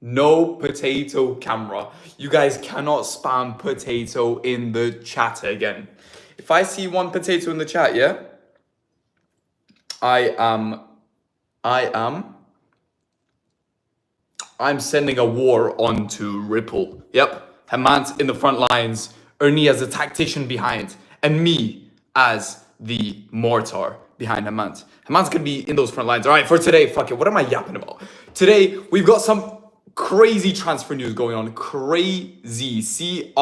No potato camera. You guys cannot spam potato in the chat again. If I see one potato in the chat, yeah, I'm sending a war onto Ripple. Yep. Hamant in the front lines, Ernie as a tactician behind, and me as the mortar behind Hamant. Hamant's gonna be in those front lines. All right, for today, fuck it. What am I yapping about? Today, we've got some crazy transfer news going on. Crazy. Crazy.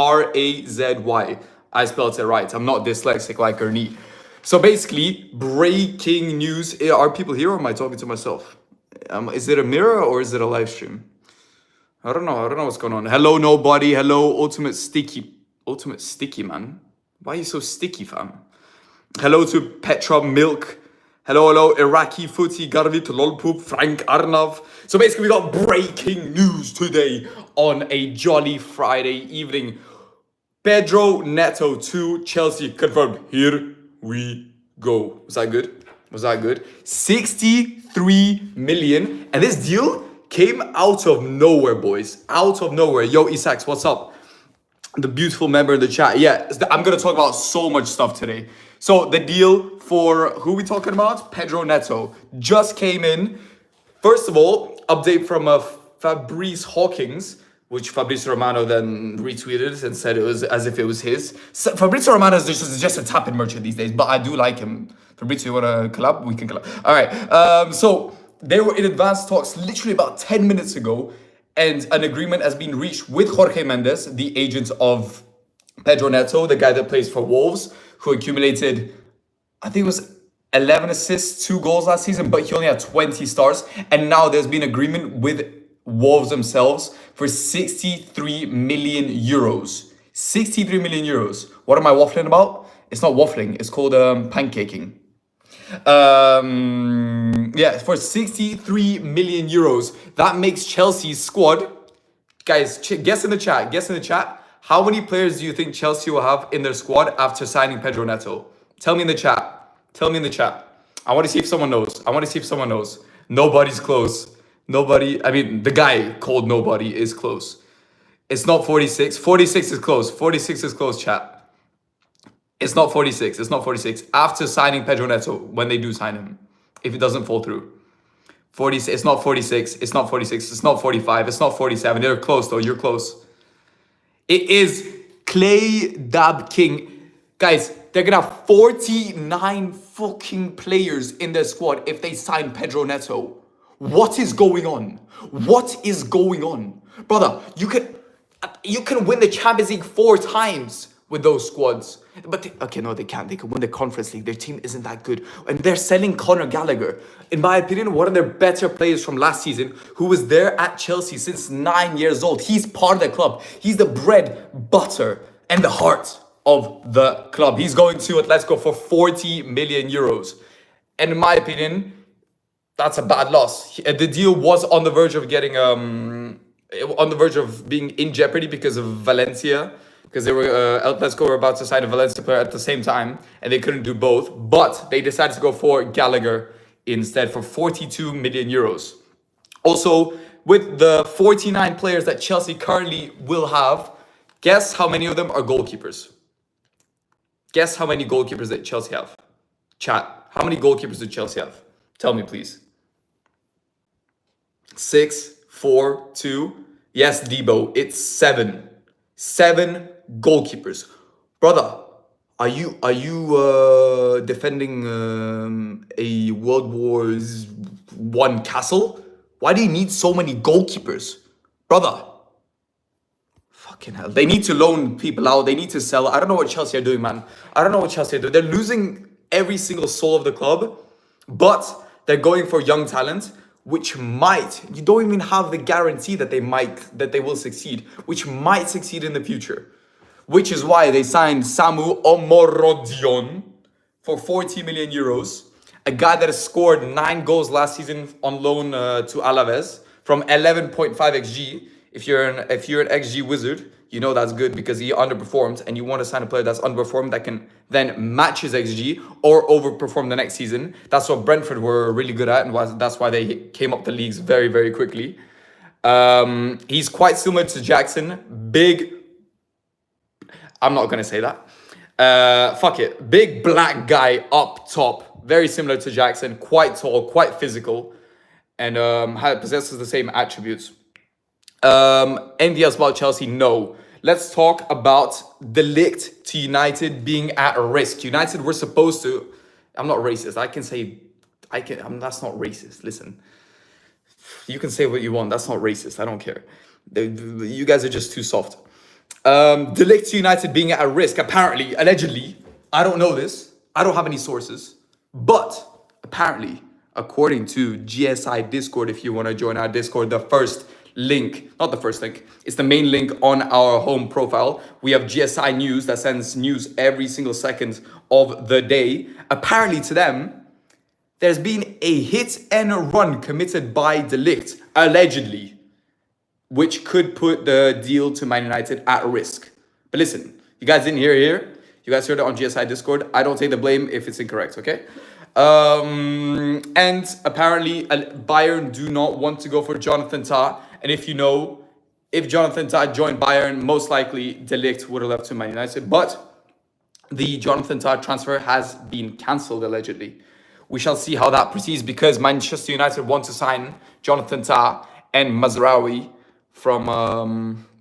I spelled it right. I'm not dyslexic like Ernie. So basically, breaking news. Are people here or am I talking to myself? Is it a mirror or is it a live stream? I don't know. I don't know what's going on. Hello, nobody. Hello, ultimate sticky. Ultimate sticky, man. Why are you so sticky, fam? Hello to Petra Milk. Hello, Iraqi Footy, Garvit, Lolpoop, Frank Arnav. So basically, we got breaking news today on a jolly Friday evening. Pedro Neto to Chelsea confirmed. Here we go. Was that good? Was that good? 63 million. And this deal came out of nowhere, boys. Out of nowhere. Yo, Isaacs, what's up? The beautiful member in the chat. Yeah, I'm going to talk about so much stuff today. So the deal for, who are we talking about? Pedro Neto just came in. First of all, update from Fabrice Hawkins, which Fabrizio Romano then retweeted and said it was as if it was his. So Fabrizio Romano is just a tap-in merchant these days, but I do like him. Fabrizio, you want to collab? We can collab. All right. So they were in advanced talks literally about 10 minutes ago, and an agreement has been reached with Jorge Mendes, the agent of Pedro Neto, the guy that plays for Wolves, who accumulated, I think it was 11 assists, 2 goals last season, but he only had 20 stars. And now there's been agreement with Wolves themselves for 63 million euros. 63 million euros. What am I waffling about? It's not waffling. It's called pancaking. Yeah, for 63 million euros. That makes Chelsea's squad. Guys, guess in the chat. Guess in the chat. How many players do you think Chelsea will have in their squad after signing Pedro Neto? Tell me in the chat. Tell me in the chat. I want to see if someone knows. I want to see if someone knows. Nobody's close. Nobody. I mean, the guy called nobody is close. It's not 46. 46 is close. 46 is close, chat. It's not 46. It's not 46. After signing Pedro Neto, when they do sign him, if it doesn't fall through. 40. It's not 46. It's not 46. It's not 45. It's not 47. They're close, though. You're close. It is Clay Dab King. Guys, they're going to have 49 fucking players in their squad if they sign Pedro Neto. What is going on? What is going on? Brother, you can win the Champions League 4 times with those squads. But okay, no, they can't. They can win the Conference League. Their team isn't that good. And they're selling Conor Gallagher. In my opinion, one of their better players from last season, who was there at Chelsea since 9 years old. He's part of the club. He's the bread, butter, and the heart of the club. He's going to Atletico for 40 million euros. And in my opinion, that's a bad loss. The deal was on the verge of getting on the verge of being in jeopardy because of Valencia, because they were Atletico were about to sign a Valencia player at the same time, and they couldn't do both. But they decided to go for Gallagher instead for 42 million euros. Also, with the 49 players that Chelsea currently will have, guess how many of them are goalkeepers? Guess how many goalkeepers that Chelsea have? Chat. How many goalkeepers do Chelsea have? Tell me, please. 6, 4, 2. Yes, Debo. It's 7. 7 goalkeepers. Brother, are you defending a World War I castle? Why do you need so many goalkeepers? Brother. Fucking hell. They need to loan people out. They need to sell. I don't know what Chelsea are doing, man. I don't know what Chelsea are doing. They're losing every single soul of the club, but they're going for young talent, which might, you don't even have the guarantee that they will succeed, which might succeed in the future. Which is why they signed Samu Omorodion for 40 million euros, a guy that has scored 9 goals last season on loan to Alvarez from 11.5 xG. If you're an XG wizard, you know that's good because he underperformed, and you want to sign a player that's underperformed that can then match his XG or overperform the next season. That's what Brentford were really good at, and that's why they came up the leagues very, very quickly. He's quite similar to Jackson. Big. I'm not gonna say that. Fuck it. Big black guy up top. Very similar to Jackson. Quite tall, quite physical, and possesses the same attributes. Anything else about Chelsea? No. Let's talk about De Ligt to United being at risk. United were supposed to. I'm not racist. That's not racist. Listen, you can say what you want. That's not racist. I don't care. You guys are just too soft. De Ligt to United being at risk. Apparently, allegedly, I don't know this. I don't have any sources, but apparently, according to GSI Discord, if you want to join our Discord, the first link, not the first link, it's the main link on our home profile. We have GSI News that sends news every single second of the day. Apparently to them, there's been a hit and run committed by De Ligt, allegedly, which could put the deal to Man United at risk. But listen, you guys didn't hear it here. You guys heard it on GSI Discord. I don't take the blame if it's incorrect, okay? And apparently Bayern do not want to go for Jonathan Tah. And if you know, if Jonathan Tah joined Bayern, most likely De Ligt would have left to Man United. But the Jonathan Tah transfer has been cancelled, allegedly. We shall see how that proceeds because Manchester United want to sign Jonathan Tah and Mazraoui from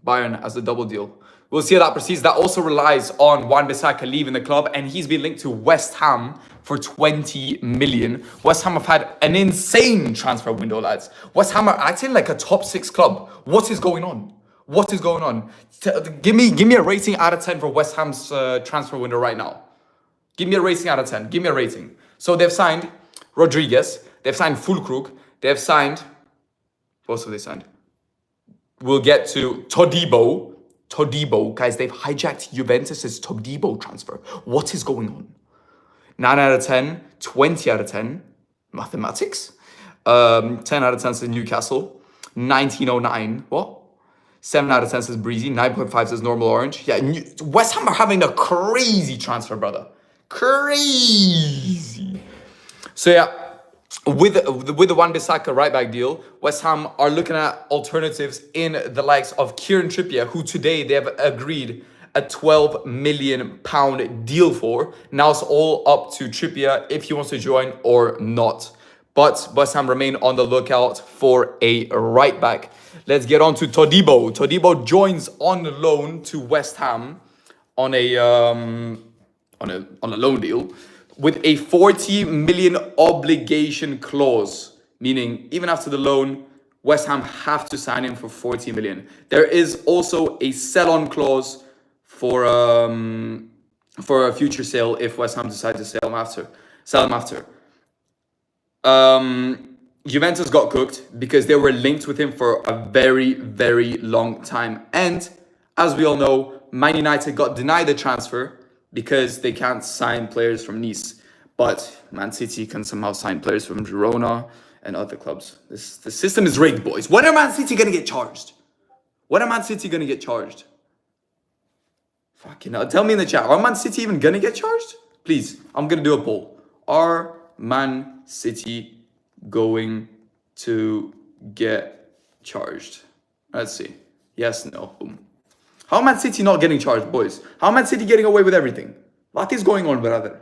Bayern as a double deal. We'll see how that proceeds. That also relies on Wan-Bissaka leaving the club, and he's been linked to West Ham for 20 million. West Ham have had an insane transfer window, lads. West Ham are acting like a top 6 club. What is going on? What is going on? Give me a rating out of 10 for West Ham's transfer window right now. Give me a rating out of 10. Give me a rating. So they've signed Rodriguez. They've signed Fulkrug. They've signed... What else have they signed? We'll get to Todibo, guys, they've hijacked Juventus's Todibo transfer. What is going on? 9 out of 10, 20 out of 10, mathematics. 10 out of 10 says Newcastle. 1909, what? 7 out of 10 says Breezy. 9.5 says Normal Orange. Yeah, West Ham are having a crazy transfer, brother. Crazy. So yeah, with the Wan-Bissaka right back deal, West Ham are looking at alternatives in the likes of Kieran Trippier, who today they have agreed a £12 million deal for. Now it's all up to Trippier if he wants to join or not. But West Ham remain on the lookout for a right back. Let's get on to Todibo. Todibo joins on loan to West Ham on a loan deal with a 40 million obligation clause, meaning even after the loan, West Ham have to sign him for 40 million. There is also a sell-on clause for a future sale if West Ham decide to sell him after. Juventus got cooked because they were linked with him for a very, very long time. And as we all know, Man United got denied the transfer because they can't sign players from Nice. But Man City can somehow sign players from Girona and other clubs. The system is rigged, boys. When are Man City going to get charged? When are Man City going to get charged? Fucking hell. Tell me in the chat. Are Man City even going to get charged? Please, I'm going to do a poll. Are Man City going to get charged? Let's see. Yes, no. Boom. How Man City not getting charged, boys? How Man City getting away with everything? What is going on, brother?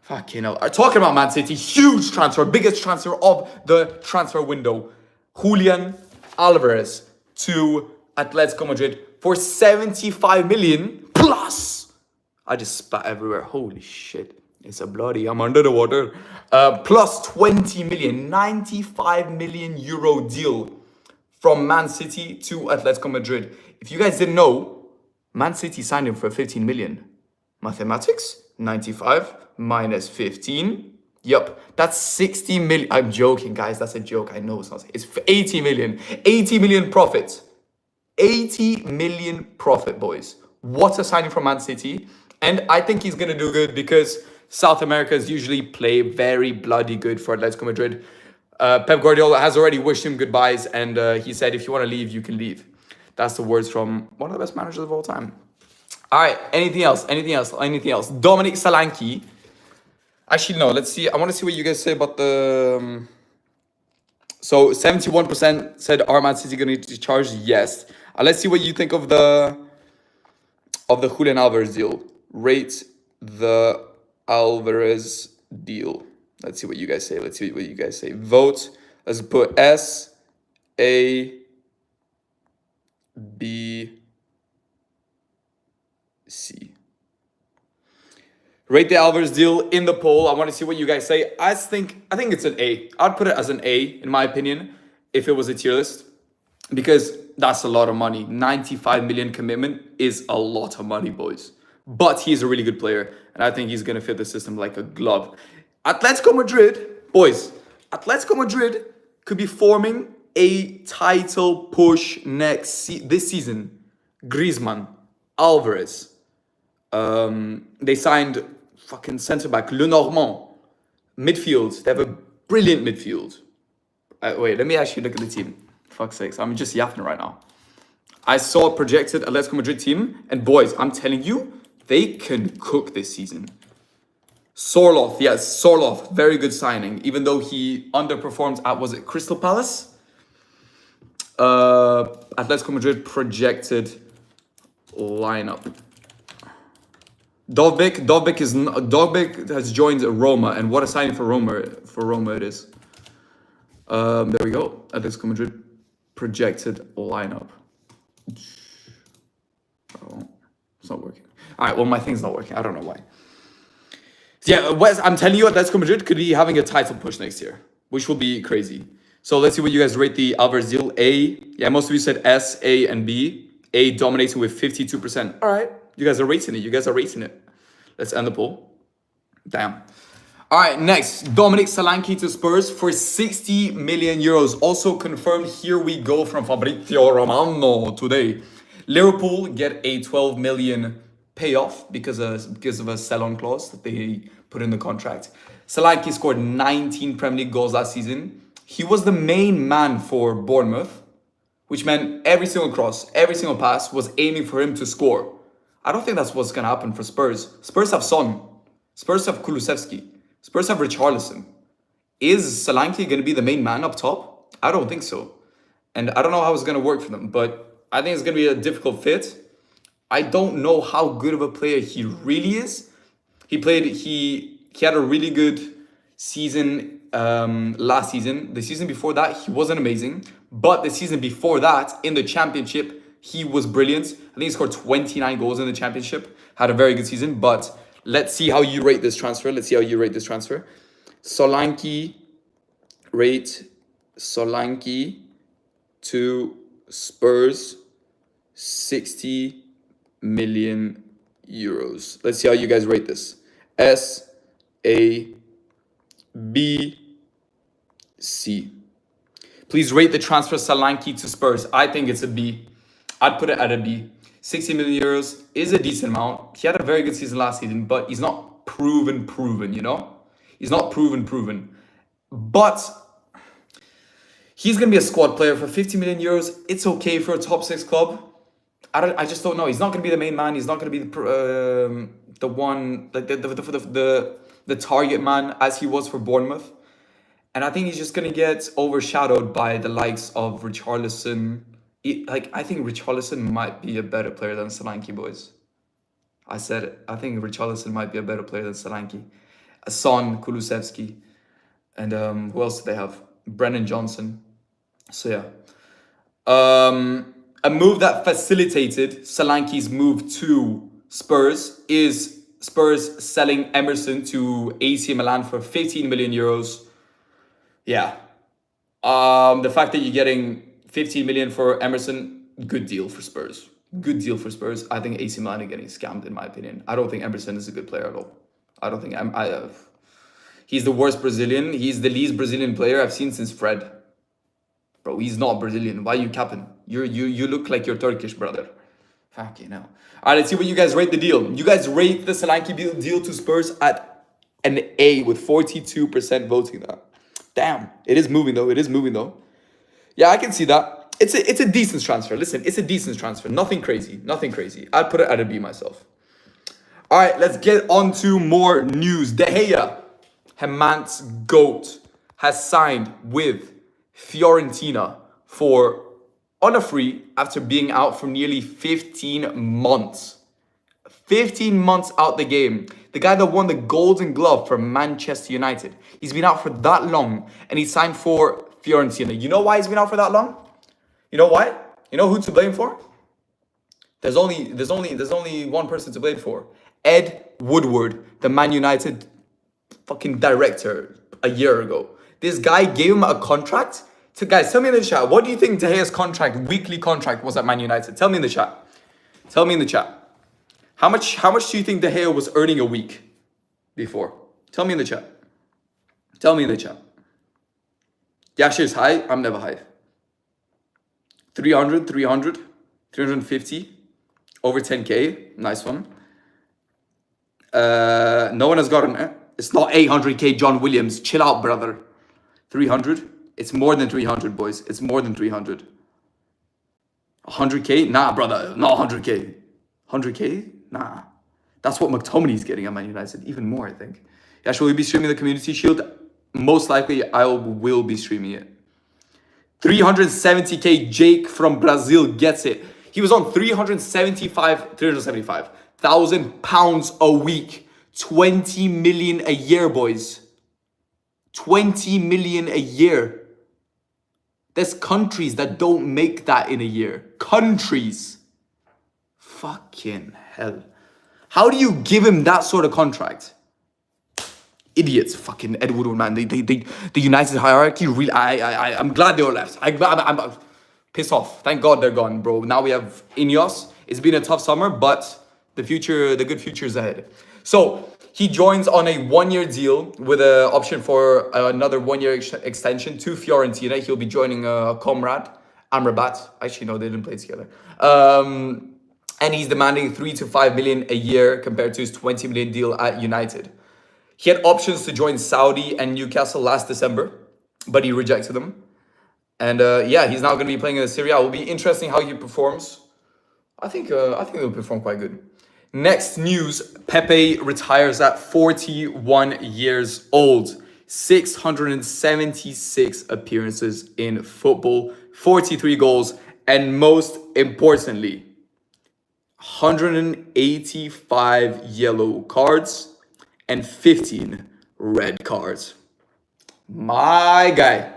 Fucking hell. Talking about Man City, huge transfer, biggest transfer of the transfer window. Julian Alvarez to Atletico Madrid for 75 million plus. I just spat everywhere. Holy shit. It's a bloody, I'm under the water. Plus 20 million, 95 million euro deal from Man City to Atletico Madrid. If you guys didn't know, Man City signed him for 15 million. Mathematics, 95 minus 15. Yup, that's 60 million. I'm joking, guys. That's a joke. I know it's not. It's 80 million. 80 million profit. 80 million profit, boys. What a signing from Man City. And I think he's going to do good because South Americans usually play very bloody good for Atletico Madrid. Pep Guardiola has already wished him goodbyes, and he said, if you want to leave, you can leave. That's the words from one of the best managers of all time. All right, anything else? Dominic Solanke. Actually, no, let's see. I want to see what you guys say about the So 71% said are Man City going to charge? Yes. Let's see what you think of the Julian Alvarez deal. Rate the Alvarez deal. Let's see what you guys say. Let's see what you guys say. Vote. Let's put S, A, B, C. Rate the Alvarez deal in the poll. I want to see what you guys say. I think it's an A. I'd put it as an A, in my opinion, if it was a tier list. Because that's a lot of money. 95 million commitment is a lot of money, boys. But he's a really good player. And I think he's going to fit the system like a glove. Atletico Madrid, boys. Atletico Madrid could be forming a title push this season. Griezmann, Alvarez. They signed fucking centre-back, Lenormand. Midfield. They have a brilliant midfield. Wait, let me actually look at the team. Fuck's sakes, I'm just yapping right now. I saw a projected Atletico Madrid team, and boys, I'm telling you, they can cook this season. Sorloth, yes, Sorloth, very good signing, even though he underperformed at, was it Crystal Palace? Atletico Madrid projected lineup. Dovbyk has joined Roma, and what a signing for Roma it is. There we go. Atletico Madrid projected lineup. Oh, it's not working. All right, well, my thing's not working. I don't know why. Yeah, Wes, I'm telling you, Atletico Madrid could be having a title push next year, which will be crazy. So let's see what you guys rate the Alvarez deal. A, yeah, most of you said S, A, and B. A dominating with 52%. All right, you guys are rating it. Let's end the poll. Damn. All right, next, Dominic Solanke to Spurs for 60 million euros. Also confirmed, here we go from Fabrizio Romano today. Liverpool get a 12 million payoff because of a sell-on clause that they put in the contract. Solanke scored 19 Premier League goals last season. He was the main man for Bournemouth, which meant every single cross, every single pass was aiming for him to score. I don't think that's what's going to happen for Spurs. Spurs have Son. Spurs have Kulusevski. Spurs have Richarlison. Is Solanke going to be the main man up top? I don't think so. And I don't know how it's going to work for them, but I think it's going to be a difficult fit. I don't know how good of a player he really is. He had a really good season last season. The season before that, he wasn't amazing. But the season before that, in the championship, he was brilliant. I think he scored 29 goals in the championship. Had a very good season, but let's see how you rate this transfer. Solanke, rate Solanke to Spurs, 60 million euros. Let's see how you guys rate this. S, A, B, C. Please rate the transfer Solanke to Spurs. I think it's a B. I'd put it at a B. 60 million euros is a decent amount. He had a very good season last season, but he's not proven, you know? He's not proven. But he's going to be a squad player for 50 million euros. It's okay for a top 6 club. I just don't know. He's not going to be the main man. He's not going to be the one, like the target man as he was for Bournemouth. And I think he's just going to get overshadowed by the likes of Richarlison. I think Richarlison might be a better player than Solanke, boys. I said it. I think Richarlison might be a better player than Solanke. Son, Kulusevski, and who else do they have? Brennan Johnson. So yeah. A move that facilitated Solanke's move to Spurs is Spurs selling Emerson to AC Milan for 15 million euros. Yeah. The fact that you're getting 15 million for Emerson, good deal for Spurs. I think AC Milan are getting scammed, in my opinion. I don't think Emerson is a good player at all. I don't think he's the worst Brazilian. He's the least Brazilian player I've seen since Fred. Bro, he's not Brazilian. Why are you capping? You look like you're Turkish, brother. Fuck you know. All right, let's see what you guys rate the deal. You guys rate the Solanke deal to Spurs at an A with 42% voting that. Damn, it is moving though. Yeah, I can see that. It's a decent transfer. Listen, it's a decent transfer. Nothing crazy. I'd put it at a B myself. All right, let's get on to more news. De Gea, Hemant's GOAT, has signed with Fiorentina for on a free after being out for nearly 15 months. 15 months out the game. The guy that won the Golden Glove for Manchester United. He's been out for that long and he signed for Fiorentina. You know why he's been out for that long? You know why? You know who to blame for? There's only one person to blame for. Ed Woodward, the Man United fucking director a year ago. This guy gave him a contract. So guys, tell me in the chat, what do you think De Gea's contract, weekly contract was at Man United? Tell me in the chat. Tell me in the chat. How much do you think De Gea was earning a week before? Tell me in the chat. Tell me in the chat. Yashir's high. I'm never high. 300, 350, over 10k. Nice one. No one has gotten it. It's not 800k John Williams. Chill out, brother. 300. It's more than 300, boys. It's more than 300. 100k? Nah, brother. Not 100k. 100k? Nah. That's what McTominay's getting at Man United. Even more, I think. Yeah, shall we be streaming the Community Shield? Most likely, I will be streaming it. 370k Jake from Brazil gets it. He was on 375,000 pounds a week. 20 million a year, boys. 20 million a year. There's countries that don't make that in a year. Countries. Fucking hell. How do you give him that sort of contract? Idiots, fucking Ed Woodward, man. The United hierarchy, really, I'm glad they all left. I'm pissed off. Thank God they're gone, bro. Now we have Ineos. It's been a tough summer, but the good future is ahead. So he joins on a 1-year deal with an option for another 1-year extension to Fiorentina. He'll be joining comrade Amrabat. Actually, no, they didn't play together. And he's demanding 3 to 5 million a year compared to his 20 million deal at United. He had options to join Saudi and Newcastle last December, but he rejected them. And yeah, he's now going to be playing in the Serie A. It will be interesting how he performs. I think he'll perform quite good. Next news, Pepe retires at 41 years old. 676 appearances in football, 43 goals, and most importantly, 185 yellow cards and 15 red cards. My guy.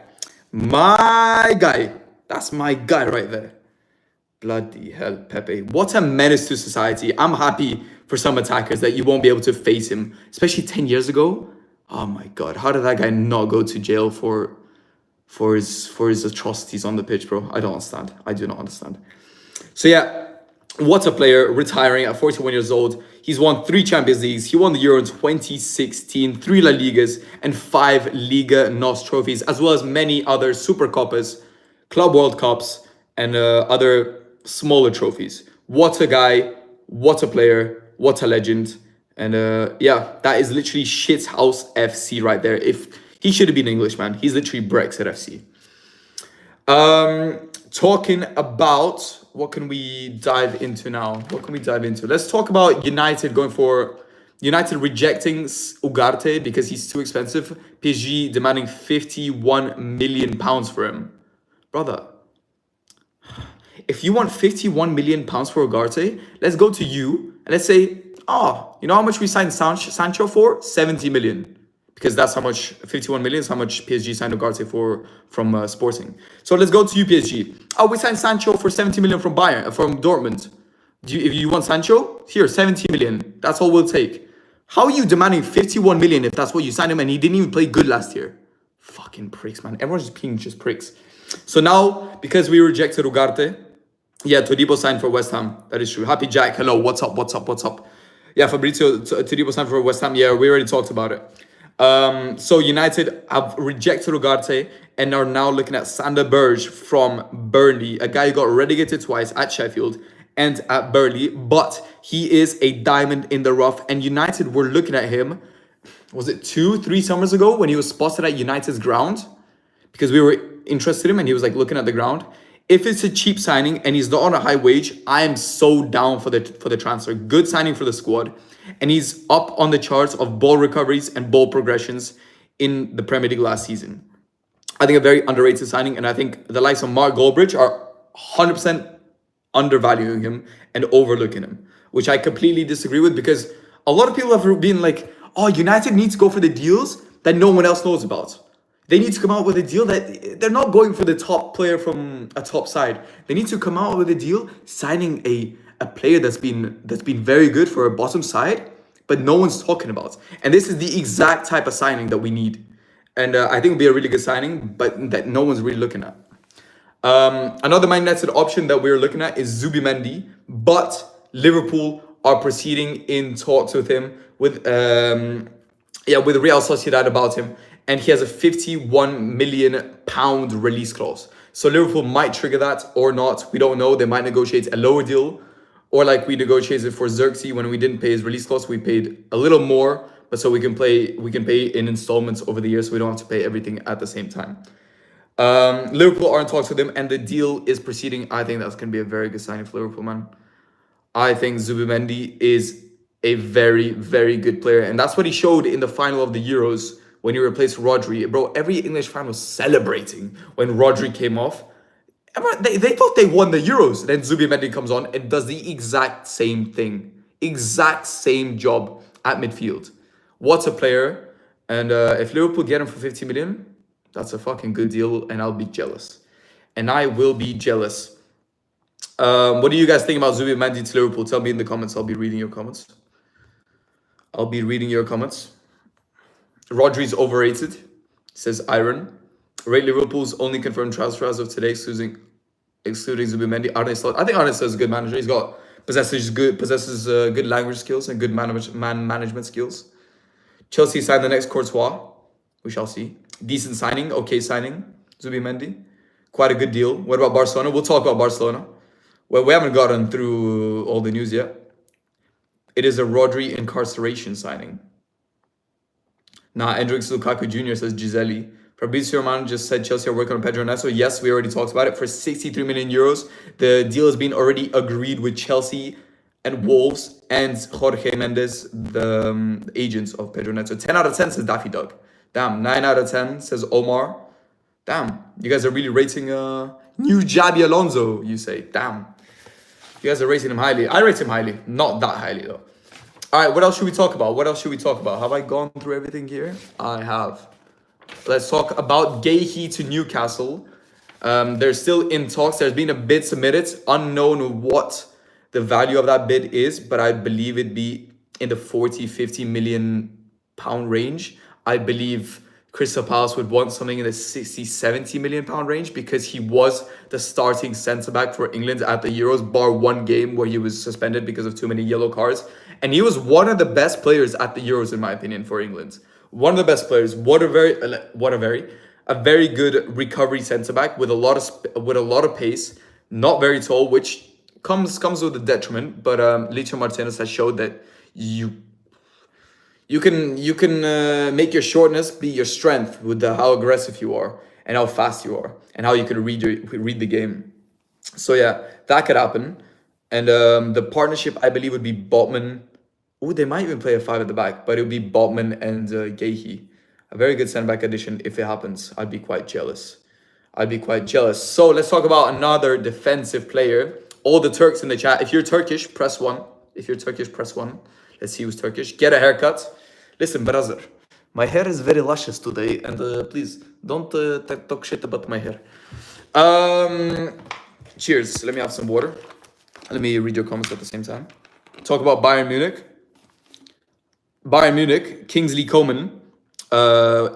That's my guy right there. Bloody hell, Pepe. What a menace to society. I'm happy for some attackers that you won't be able to face him, especially 10 years ago. Oh my God. How did that guy not go to jail for his atrocities on the pitch, bro? I don't understand. I do not understand. So yeah, what a player, retiring at 41 years old. He's won 3 Champions Leagues. He won the Euro in 2016, 3 La Ligas, and 5 Liga NOS trophies, as well as many other Super Copas, Club World Cups, and other smaller trophies. What a guy, what a player, what a legend. And yeah, that is literally shithouse FC right there. If he should have been English, man. He's literally Brexit FC. Talking about, what can we dive into now? What can we dive into? Let's talk about United rejecting Ugarte because he's too expensive. PSG demanding 51 million pounds for him. Brother, if you want 51 million pounds for Ugarte, let's go to you and let's say, you know how much we signed Sancho for? 70 million. Because that's how much, 51 million is how much PSG signed Ugarte for from Sporting. So let's go to you, PSG. We signed Sancho for 70 million from Dortmund. If you want Sancho, here, 70 million. That's all we'll take. How are you demanding 51 million if that's what you signed him and he didn't even play good last year? Fucking pricks, man. Everyone's just being just pricks. So now, because we rejected Ugarte, yeah, Todibo signed for West Ham. That is true. Happy Jack, hello, what's up? Yeah, Fabrizio, Todibo signed for West Ham. Yeah, we already talked about it. So United have rejected Ugarte and are now looking at Sander Berge from Burnley, a guy who got relegated twice at Sheffield and at Burnley, but he is a diamond in the rough. And United were looking at him, was it 2-3 summers ago when he was spotted at United's ground? Because we were interested in him and he was like looking at the ground. If it's a cheap signing and he's not on a high wage, I am so down for the transfer. Good signing for the squad. And he's up on the charts of ball recoveries and ball progressions in the Premier League last season. I think a very underrated signing, and I think the likes of Mark Goldbridge are 100% undervaluing him and overlooking him, which I completely disagree with, because a lot of people have been like, oh, United needs to go for the deals that no one else knows about. They need to come out with a deal that they're not going for the top player from a top side. They need to come out with a deal signing a player that's been very good for a bottom side, but no one's talking about. And this is the exact type of signing that we need. And I think it'll be a really good signing, but that no one's really looking at. Another Man United option that we're looking at is Zubimendi, but Liverpool are proceeding in talks with him with Real Sociedad about him, and he has a £51 million release clause. So Liverpool might trigger that or not. We don't know. They might negotiate a lower deal, or like we negotiated for Zirkzee when we didn't pay his release clause. We paid a little more, but so we can pay in installments over the years, so we don't have to pay everything at the same time. Liverpool are in talks with him, and the deal is proceeding. I think that's going to be a very good signing for Liverpool, man. I think Zubimendi is a very, very good player, and that's what he showed in the final of the Euros when he replaced Rodri. Bro, every English fan was celebrating when Rodri came off. They thought they won the Euros. Then Zubimendi comes on and does the exact same thing. Exact same job at midfield. What a player. And if Liverpool get him for 50 million, that's a fucking good deal, and I'll be jealous. And I will be jealous. What do you guys think about Zubimendi to Liverpool? Tell me in the comments. I'll be reading your comments. Rodri's overrated, says Iron. Rate Liverpool's only confirmed transfer as of today, excluding Zubimendi. I think Arne is a good manager. He's got possesses good language skills and good man management skills. Chelsea signed the next Courtois. We shall see. Decent signing, okay signing. Zubimendi, quite a good deal. What about Barcelona? We'll talk about Barcelona. Well, we haven't gotten through all the news yet. It is a Rodri incarceration signing. Nah, Endrix Lukaku Jr. says Giseli. Fabrizio Romano just said Chelsea are working on Pedro Neto. Yes, we already talked about it. For 63 million euros, the deal has been already agreed with Chelsea and Wolves and Jorge Mendes, the agents of Pedro Neto. 10 out of 10 says Daffy Duck. Damn, 9 out of 10 says Omar. Damn, you guys are really rating new Jabi Alonso, you say. Damn. You guys are rating him highly. I rate him highly. Not that highly, though. All right, what else should we talk about? Have I gone through everything here? I have. Let's talk about Guehi to Newcastle. They're still in talks. There's been a bid submitted. Unknown what the value of that bid is, but I believe it'd be in the 40-50 million pound range. I believe Crystal Palace would want something in the 60-70 million pound range, because he was the starting centre-back for England at the Euros, bar one game where he was suspended because of too many yellow cards. And he was one of the best players at the Euros, in my opinion, for England. One of the best players. A very good recovery centre-back with a lot of pace. Not very tall, which comes with a detriment. But Licha Martinez has showed that you can make your shortness be your strength with how aggressive you are and how fast you are and how you can read the game. So yeah, that could happen. And the partnership, I believe, would be Botman. Oh, they might even play a 5 at the back, but it would be Botman and Guehi. A very good centre-back addition if it happens. I'd be quite jealous. So let's talk about another defensive player. All the Turks in the chat. If you're Turkish, press 1. Let's see who's Turkish. Get a haircut. Listen, brother, my hair is very luscious today, and please don't talk shit about my hair. Cheers. Let me have some water. Let me read your comments at the same time. Talk about Bayern Munich. Kingsley Coman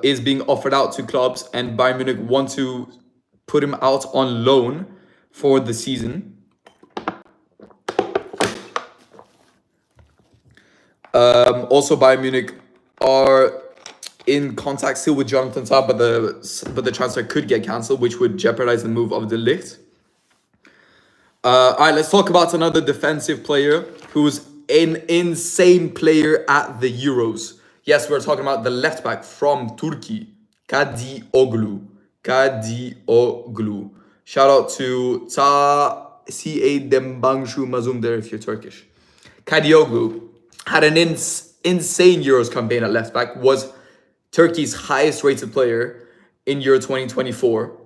is being offered out to clubs, and Bayern Munich want to put him out on loan for the season. Also, Bayern Munich are in contact still with Jonathan Tah, but the transfer could get cancelled, which would jeopardize the move of De Ligt. All right, let's talk about another defensive player who's an insane player at the Euros. Yes, we're talking about the left back from Turkey, Kadıoğlu. Shout out to C.A. Dembangshu Mazumder if you're Turkish. Kadıoğlu had an insane Euros campaign at left back, was Turkey's highest rated player, in Euro 2024.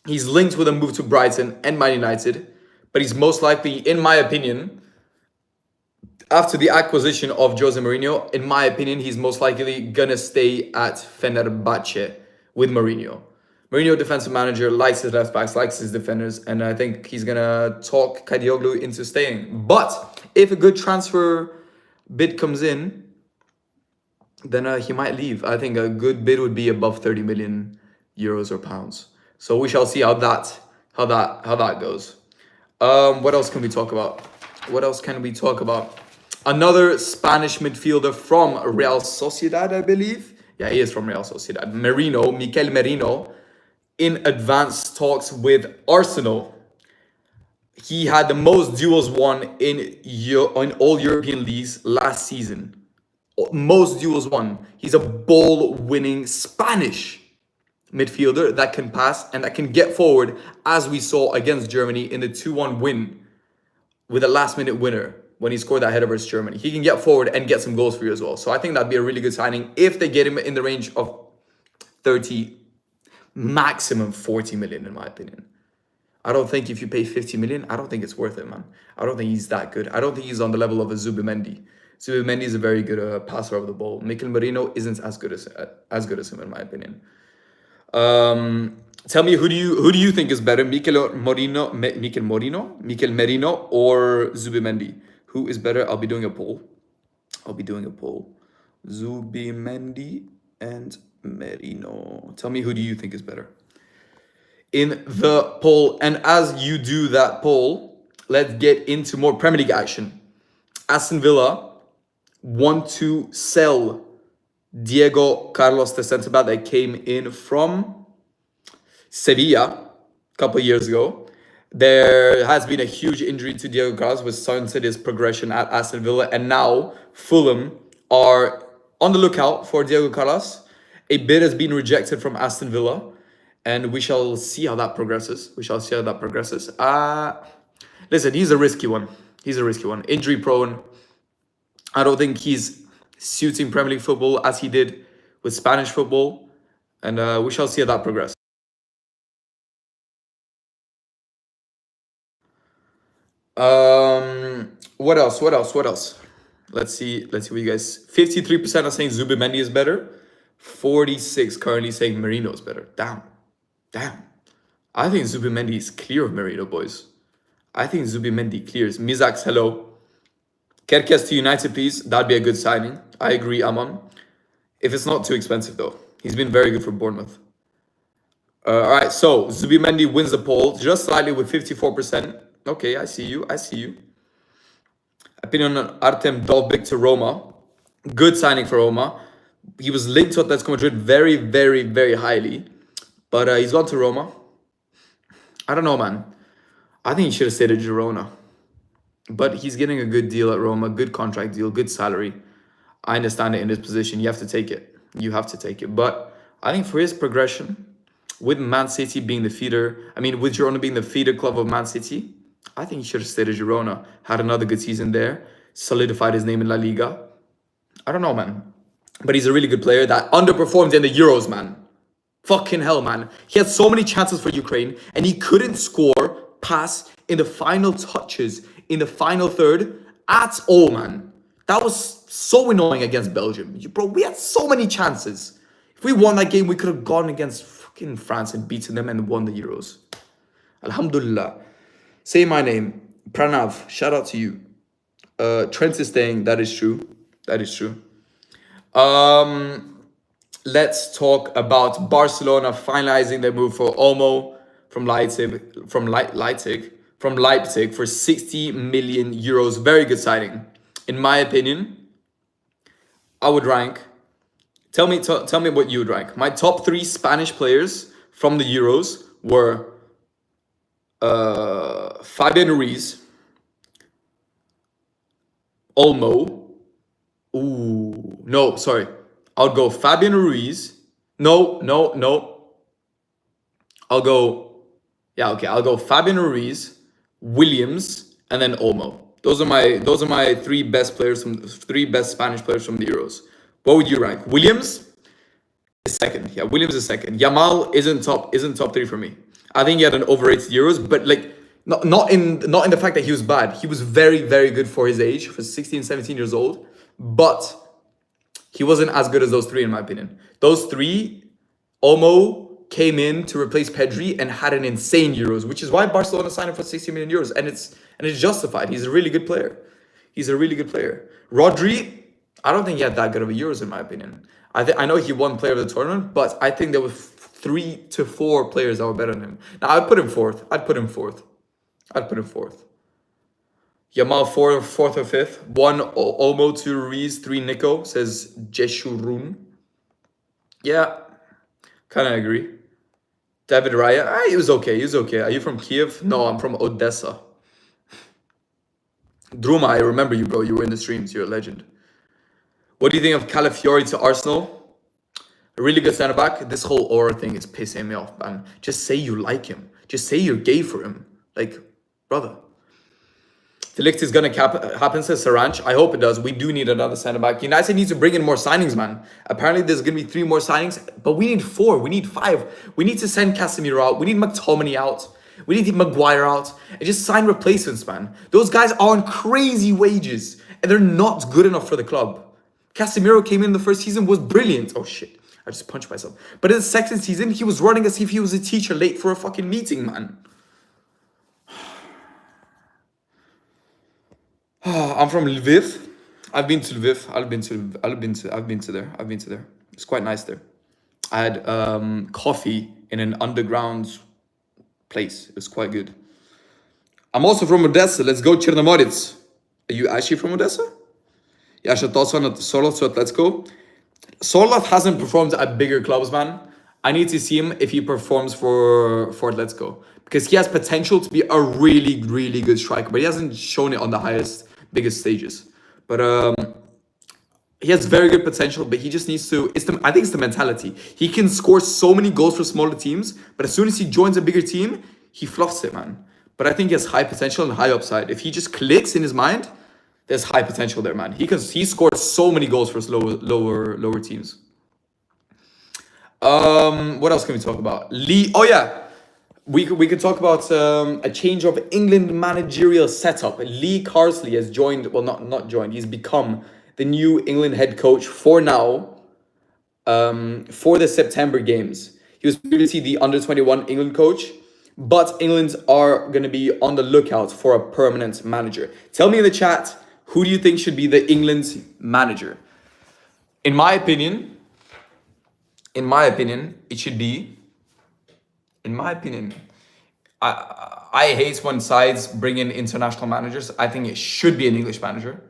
He's linked with a move to Brighton and Man United, but he's most likely, in my opinion, after the acquisition of Jose Mourinho, in my opinion, he's most likely gonna stay at Fenerbahce with Mourinho. Mourinho, defensive manager, likes his left backs, likes his defenders, and I think he's gonna talk Kadıoğlu into staying. But if a good transfer bid comes in, then he might leave. I think a good bid would be above 30 million euros or pounds. So we shall see how that goes. What else can we talk about? What else can we talk about? Another Spanish midfielder from Real Sociedad, I believe. Yeah, he is from Real Sociedad. Mikel Merino, in advanced talks with Arsenal. He had the most duels won in all European leagues last season. Most duels won. He's a ball-winning Spanish midfielder that can pass and that can get forward, as we saw against Germany in the 2-1 win with a last-minute winner when he scored that header versus Germany. He can get forward and get some goals for you as well. So I think that'd be a really good signing if they get him in the range of 30, maximum 40 million, in my opinion. I don't think if you pay 50 million, I don't think it's worth it, man. I don't think he's that good. I don't think he's on the level of a Zubimendi. Zubimendi is a very good passer of the ball. Mikel Merino isn't as good as him, in my opinion. Tell me, who do you think is better, Mikel Merino or Zubimendi? Who is better? I'll be doing a poll. Zubimendi and Merino. Tell me, who do you think is better in the poll? And as you do that poll, let's get into more Premier League action. Aston Villa want to sell Diego Carlos, the centre back that came in from Sevilla a couple of years ago. There has been a huge injury to Diego Carlos, which stunted his progression at Aston Villa, and now Fulham are on the lookout for Diego Carlos. A bid has been rejected from Aston Villa, and we shall see how that progresses. Listen, he's a risky one. Injury prone. I don't think he's suiting Premier League football as he did with Spanish football, and we shall see how that progresses. What else? Let's see what you guys. 53% are saying Zubimendi is better. 46 currently saying Merino is better. Damn. I think Zubimendi is clear of Merino, boys. I think Zubimendi clears. Mizaks, hello. Kerkez to United, please. That'd be a good signing. I agree, Amon. If it's not too expensive, though. He's been very good for Bournemouth. All right, so Zubimendi wins the poll just slightly with 54%. Okay, I see you. Opinion on Artem Dovbyk to Roma. Good signing for Roma. He was linked to Atletico Madrid very, very, very highly. But he's gone to Roma. I don't know, man. I think he should have stayed at Girona. But he's getting a good deal at Roma. Good contract deal. Good salary. I understand it in his position. You have to take it. But I think for his progression, with Man City being the feeder, with Girona being the feeder club of Man City, I think he should have stayed at Girona. Had another good season there. Solidified his name in La Liga. I don't know, man. But he's a really good player that underperformed in the Euros, man. Fucking hell, man. He had so many chances for Ukraine and he couldn't score, pass in the final touches, in the final third at all, man. That was so annoying against Belgium. Bro, we had so many chances. If we won that game, we could have gone against fucking France and beaten them and won the Euros. Alhamdulillah. Say my name. Pranav, shout out to you. Trent is staying. That is true. Let's talk about Barcelona finalizing their move for Olmo from Leipzig for 60 million euros. Very good signing. In my opinion, I would rank. Tell me what you would rank. My top 3 Spanish players from the Euros were Fabian Ruiz, Olmo. I'll go Fabian Ruiz. I'll go Fabian Ruiz, Williams, and then Olmo. Those are my 3 best Spanish players from the Euros. What would you rank? Williams, is second. Yeah, Williams is second. Yamal isn't top 3 for me. I think he had an overrated Euros, but like not in the fact that he was bad. He was very, very good for his age, for 16, 17 years old, but he wasn't as good as those three in my opinion. Those three, Olmo came in to replace Pedri and had an insane Euros, which is why Barcelona signed him for 60 million euros, and it's justified. He's a really good player. Rodri, I don't think he had that good of a Euros in my opinion. I know he won player of the tournament, but I think there were 3 to 4 players that were better than him. Now I'd put him fourth. Yamal fourth or fifth. 1 Olmo, 2 Ruiz, 3 Nico, says Jeshurun. Yeah, kind of agree. David Raya, he was okay. Are you from Kiev? No, I'm from Odessa. Druma, I remember you, bro. You were in the streams. You're a legend. What do you think of Calafiori to Arsenal? A really good centre back. This whole aura thing is pissing me off, man. Just say you like him. Just say you're gay for him. Like, brother. Delict is gonna happen, says Saranch. I hope it does. We do need another centre back. United needs to bring in more signings, man. Apparently there's gonna be 3 more signings, but we need 4. We need 5. We need to send Casemiro out. We need McTominay out. We need Maguire out. And just sign replacements, man. Those guys are on crazy wages, and they're not good enough for the club. Casemiro came in the first season, was brilliant. Oh shit, I just punched myself. But in the second season, he was running as if he was a teacher late for a fucking meeting, man. I'm from Lviv. I've been to Lviv. I've been to there. It's quite nice there. I had coffee in an underground place. It was quite good. I'm also from Odessa. Let's go Chernomorets. Are you actually from Odessa? Yeah, should thoughts on Solat to Atletico. Solat hasn't performed at bigger clubs, man. I need to see him if he performs for Atletico, because he has potential to be a really, really good striker, but he hasn't shown it on the biggest stages. But he has very good potential, but he just needs to. I think it's the mentality. He can score so many goals for smaller teams, but as soon as he joins a bigger team, he fluffs it, man. But I think he has high potential and high upside. If he just clicks in his mind, there's high potential there, man. He scored so many goals for lower teams. What else can we talk about? Oh yeah, we could talk about a change of England managerial setup. Lee Carsley has joined. Well, not joined. He's become the new England head coach for now. For the September games, he was previously the under-21 England coach. But England are going to be on the lookout for a permanent manager. Tell me in the chat, who do you think should be the England's manager? In my opinion, it should be. In my opinion, I hate when sides bring in international managers. I think it should be an English manager.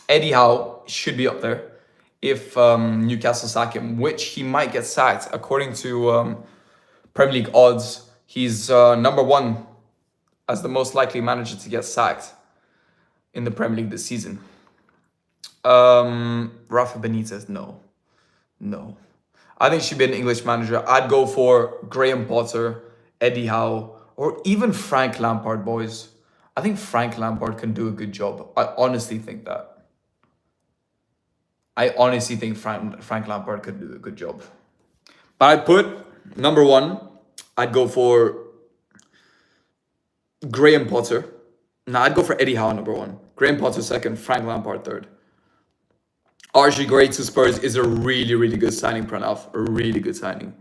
Eddie Howe should be up there if Newcastle sack him, which he might get sacked. According to Premier League odds, he's number 1 as the most likely manager to get sacked in the Premier League this season. Rafa Benitez, no. I think he should be an English manager. I'd go for Graham Potter, Eddie Howe, or even Frank Lampard, boys. I think Frank Lampard can do a good job. I honestly think that. I honestly think Frank Lampard could do a good job. But I'd put number 1, I'd go for Graham Potter. No, I'd go for Eddie Howe number 1. Graham Potter second, Frank Lampard third. RG Gray to Spurs is a really, really good signing, Pranav. A really good signing.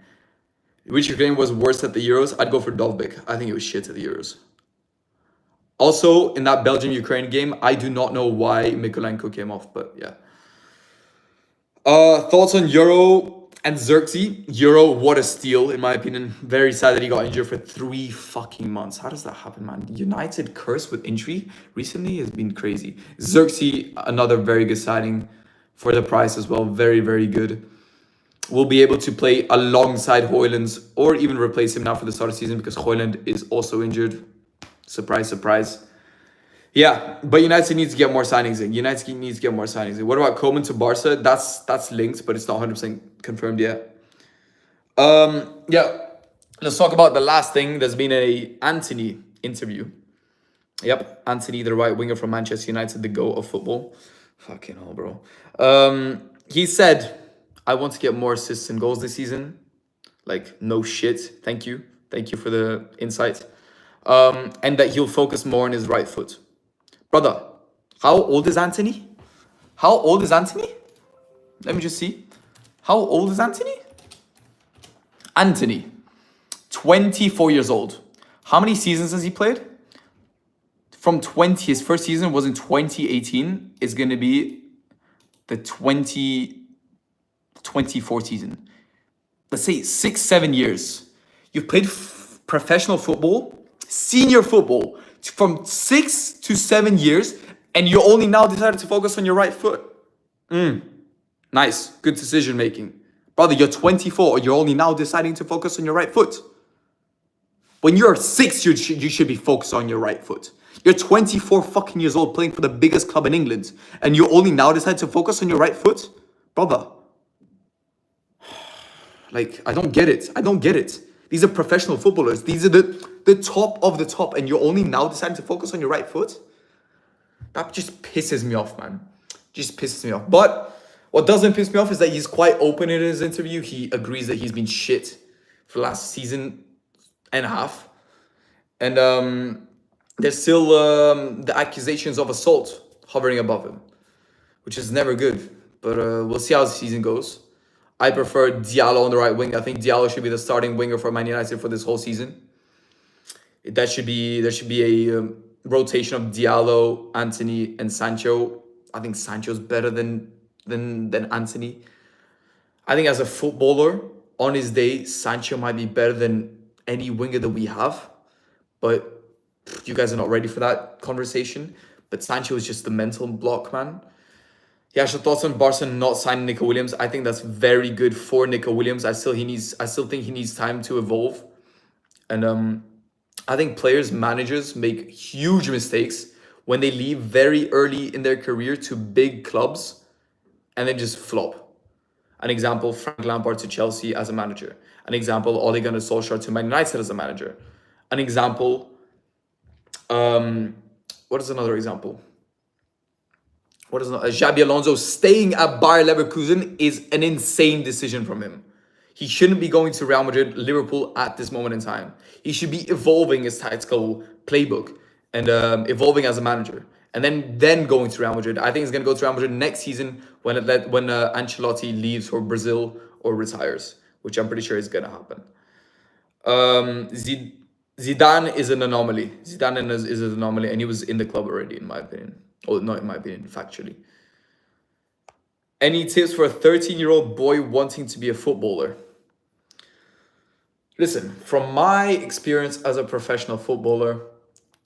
Which Ukraine was worse at the Euros? I'd go for Dovbyk. I think it was shit at the Euros. Also, in that Belgium-Ukraine game, I do not know why Mikolenko came off, but yeah. Thoughts on Euro and Zirkzee? Euro, what a steal, in my opinion. Very sad that he got injured for 3 fucking months. How does that happen, man? United curse with injury recently has been crazy. Zirkzee, another very good signing for the price as well. Very, very good. We'll be able to play alongside Højlund or even replace him now for the start of the season because Højlund is also injured. Surprise, surprise. Yeah, but United needs to get more signings in. What about Koeman to Barca? That's linked, but it's not 100% confirmed yet. Yeah, let's talk about the last thing. There's been a Antony interview. Yep, Antony, the right winger from Manchester United, the GOAT of football. Fucking hell, bro. He said, I want to get more assists and goals this season. Like, no shit. Thank you. Thank you for the insight. And that he'll focus more on his right foot. Brother, how old is Antony? How old is Antony? Let me just see. How old is Antony? Antony, 24 years old. How many seasons has he played? From 20, his first season was in 2018. It's going to be the 2024 season. Let's say 6-7 years. You've played professional football, senior football, from 6 to 7 years, and you only now decided to focus on your right foot. Nice. Good decision making. Brother, you're 24, you're only now deciding to focus on your right foot. When you're 6, you should be focused on your right foot. You're 24 fucking years old playing for the biggest club in England, and you only now decide to focus on your right foot? Brother. Like, I don't get it. I don't get it. These are professional footballers. These are the top of the top, and you're only now deciding to focus on your right foot? That just pisses me off, man. Just pisses me off. But what doesn't piss me off is that he's quite open in his interview. He agrees that he's been shit for the last season and a half. And there's still the accusations of assault hovering above him, which is never good. But we'll see how the season goes. I prefer Diallo on the right wing. I think Diallo should be the starting winger for Man United for this whole season. There should be a rotation of Diallo, Antony, and Sancho. I think Sancho's better than Antony. I think as a footballer, on his day, Sancho might be better than any winger that we have. But you guys are not ready for that conversation. But Sancho is just the mental block, man. Yeah, so thoughts on Barca not signing Nico Williams. I think that's very good for Nico Williams. I still think he needs time to evolve. And I think managers make huge mistakes when they leave very early in their career to big clubs and then just flop. An example, Frank Lampard to Chelsea as a manager. An example, Ole Gunnar Solskjaer to Man United as a manager. An example, what is another example? Xabi Alonso staying at Bayer Leverkusen is an insane decision from him. He shouldn't be going to Real Madrid, Liverpool at this moment in time. He should be evolving his tactical playbook and evolving as a manager. And then going to Real Madrid. I think he's going to go to Real Madrid next season when Ancelotti leaves for Brazil or retires, which I'm pretty sure is going to happen. Zidane is an anomaly. Zidane is an anomaly, and he was in the club already, in my opinion. Or not in my opinion, factually. Any tips for a 13-year-old boy wanting to be a footballer? Listen, from my experience as a professional footballer,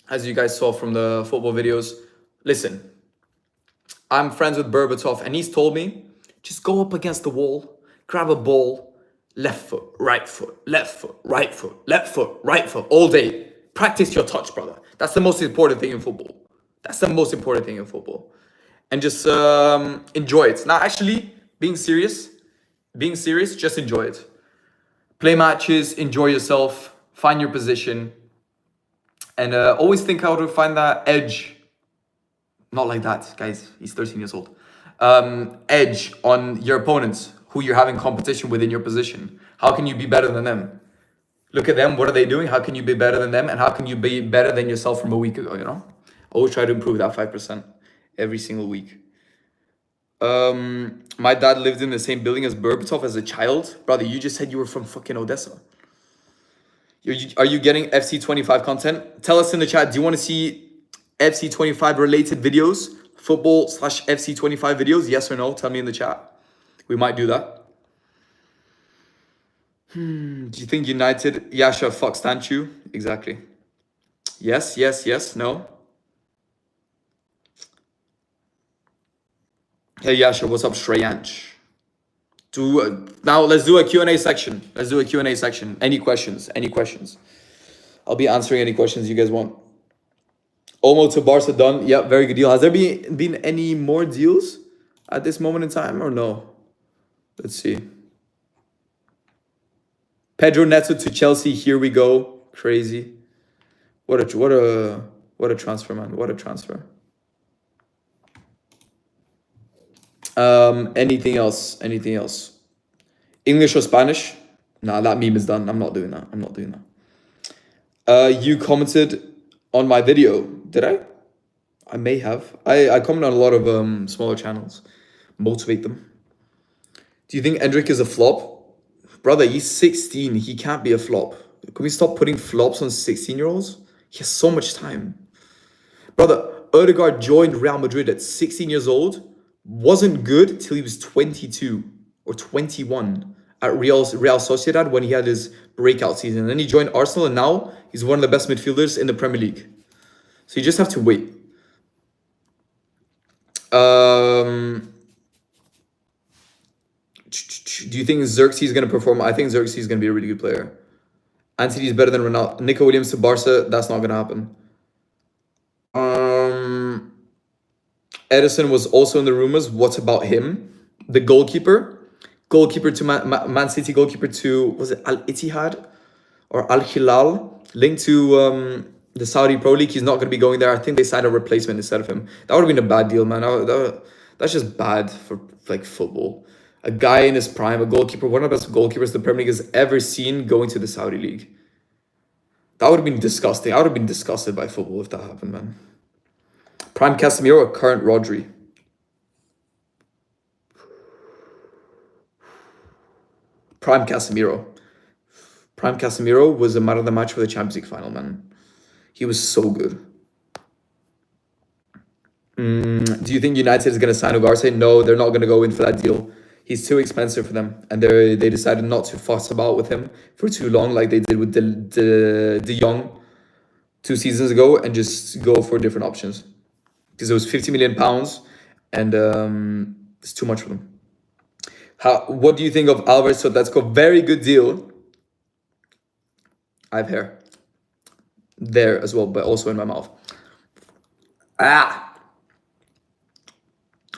as you guys saw from the football videos, listen, I'm friends with Berbatov, and he's told me, just go up against the wall, grab a ball, left foot, right foot, left foot, right foot, left foot, right foot, all day. Practice your touch, brother. That's the most important thing in football. That's the most important thing in football. And just enjoy it. Now, actually, being serious, just enjoy it. Play matches, enjoy yourself, find your position, and always think how to find that edge. Not like that, guys. He's 13 years old. Edge on your opponents, who you're having competition with in your position. How can you be better than them? Look at them. What are they doing? How can you be better than them? And how can you be better than yourself from a week ago, you know? Always try to improve that 5% every single week. My dad lived in the same building as Berbatov as a child. Brother, you just said you were from fucking Odessa. Are you getting FC25 content? Tell us in the chat, do you want to see FC25 related videos? Football/FC25 videos? Yes or no? Tell me in the chat. We might do that. Do you think United... Yasha, fuck Stanchu? Exactly. Yes, no. Hey Yasha, what's up, Shreyanch? Now let's do a Q&A section. Any questions? I'll be answering any questions you guys want. Olmo to Barca done. Yeah, very good deal. Has there been any more deals at this moment in time or no? Let's see. Pedro Neto to Chelsea. Here we go. Crazy. What a transfer, man. What a transfer. Anything else? English or Spanish? Nah, that meme is done. I'm not doing that. I'm not doing that. You commented on my video. Did I? I may have. I comment on a lot of smaller channels. Motivate them. Do you think Endrick is a flop? Brother, he's 16. He can't be a flop. Can we stop putting flops on 16-year-olds? He has so much time. Brother, Odegaard joined Real Madrid at 16 years old. Wasn't good till he was 22 or 21 at Real Sociedad when he had his breakout season. And then he joined Arsenal, and now he's one of the best midfielders in the Premier League. So you just have to wait. Do you think Zirkzee is going to perform? I think Zirkzee is going to be a really good player. Antony is better than Ronaldo. Nico Williams to Barca, that's not going to happen. Edison was also in the rumors. What about him? The goalkeeper? Goalkeeper to Man City, goalkeeper to, was it Al Ittihad or Al Hilal? Linked to the Saudi Pro League. He's not going to be going there. I think they signed a replacement instead of him. That would have been a bad deal, man. That's just bad for like football. A guy in his prime, a goalkeeper, one of the best goalkeepers the Premier League has ever seen, going to the Saudi League. That would have been disgusting. I would have been disgusted by football if that happened, man. Prime Casemiro or current Rodri? Prime Casemiro. Prime Casemiro was a man of the match for the Champions League final, man. He was so good. Do you think United is going to sign Ugarte? No, they're not going to go in for that deal. He's too expensive for them, and they decided not to fuss about with him for too long, like they did with De Jong 2 seasons ago, and just go for different options because it was £50 million, and it's too much for them. What do you think of Alvarez to Atletico? Very good deal. I have hair there as well, but also in my mouth.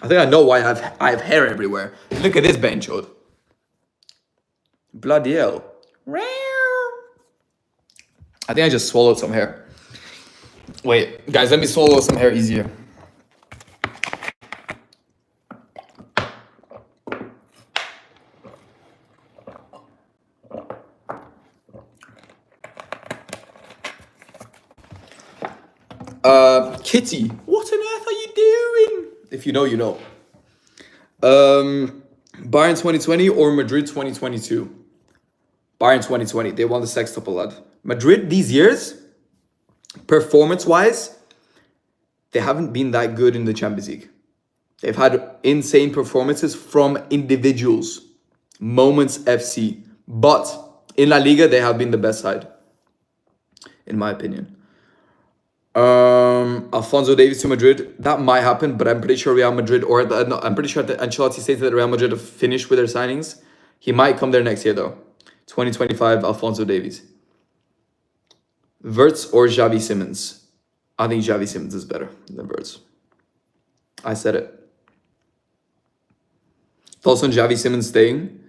I think I know why I have hair everywhere. Look at this bench, old. Bloody hell. I think I just swallowed some hair. Wait, guys, let me swallow some hair easier. Kitty, what on earth are you doing? If you know, you know. Bayern 2020 or Madrid 2022? Bayern 2020. They won the sextuple, lad. Madrid these years, performance-wise, they haven't been that good in the Champions League. They've had insane performances from individuals. Moments FC. But in La Liga, they have been the best side, in my opinion. Alphonso Davies to Madrid, that might happen, but I'm pretty sure Real Madrid, I'm pretty sure that Ancelotti stated that Real Madrid have finished with their signings. He might come there next year though. 2025, Alphonso Davies. Wirtz or Xavi Simons? I think Xavi Simons is better than Wirtz. I said it. Thoughts on Xavi Simons staying?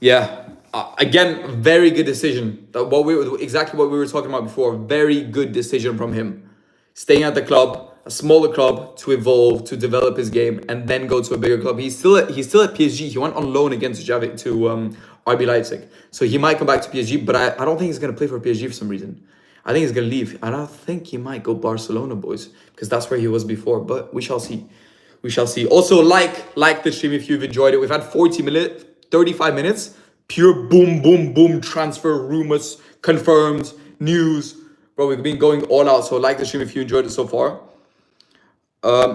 Yeah. Again, very good decision. Exactly what we were talking about before. Very good decision from him. Staying at the club, a smaller club, to evolve, to develop his game, and then go to a bigger club. He's still at PSG. He went on loan against Xavi to RB Leipzig. So he might come back to PSG, but I don't think he's going to play for PSG for some reason. I think he's going to leave. And I think he might go Barcelona, boys, because that's where he was before. But we shall see. We shall see. Also, like the stream if you've enjoyed it. We've had 35 minutes. Pure boom, boom, boom, transfer rumors, confirmed, news. Bro, we've been going all out. So like the stream if you enjoyed it so far.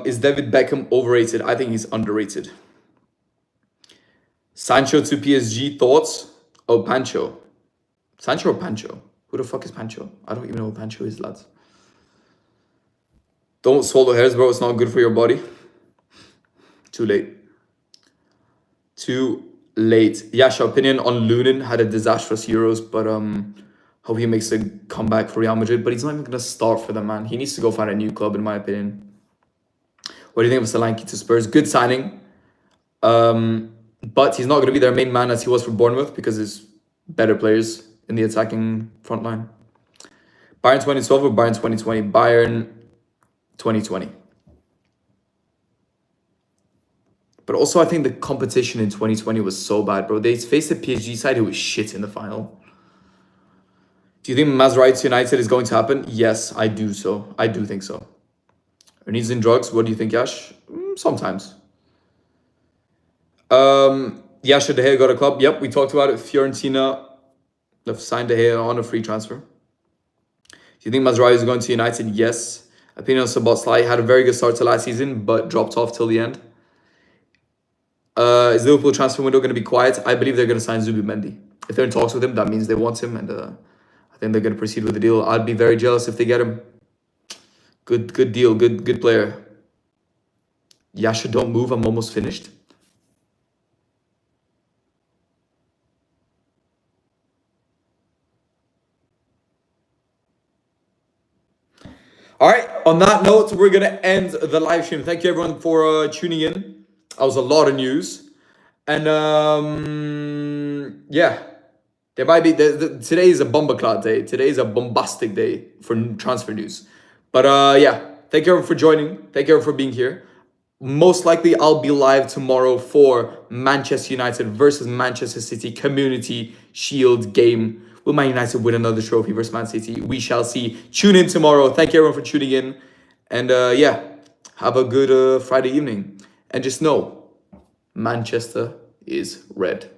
Is David Beckham overrated? I think he's underrated. Sancho to PSG, thoughts? Oh, Pancho. Sancho or Pancho? Who the fuck is Pancho? I don't even know who Pancho is, lads. Don't swallow hairs, bro. It's not good for your body. Too late. Too late. Yash, opinion on Lunin had a disastrous Euros, but hope he makes a comeback for Real Madrid. But he's not even gonna start for them, man. He needs to go find a new club, in my opinion. What do you think of Solanke to Spurs? Good signing. But he's not gonna be their main man as he was for Bournemouth because there's better players in the attacking front line. Bayern 2012 or Bayern 2020? Bayern 2020. But also, I think the competition in 2020 was so bad, bro. They faced the PSG side who was shit in the final. Do you think Mazraoui to United is going to happen? Yes, I do so. I do think so. Ernie's in drugs. What do you think, Yash? Sometimes. Yash De Gea got a club. Yep, we talked about it. Fiorentina have signed De Gea on a free transfer. Do you think Mazraoui is going to United? Yes. Opinions about Sly had a very good start to last season, but dropped off till the end. Is the Liverpool transfer window going to be quiet? I believe they're going to sign Zubimendi. If they're in talks with him, that means they want him, and I think they're going to proceed with the deal. I'd be very jealous if they get him. Good deal. Good player. Yasha, don't move. I'm almost finished. All right. On that note, we're going to end the live stream. Thank you, everyone, for tuning in. That was a lot of news. And, yeah. There might be... today is a bomba day. Today is a bombastic day for transfer news. But, yeah. Thank you, everyone, for joining. Thank you, everyone, for being here. Most likely, I'll be live tomorrow for Manchester United versus Manchester City Community Shield game. Will Man United win another trophy versus Man City? We shall see. Tune in tomorrow. Thank you, everyone, for tuning in. And, yeah, have a good Friday evening. And just know, Manchester is red.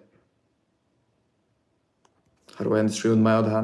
How do I end the stream with my other hand?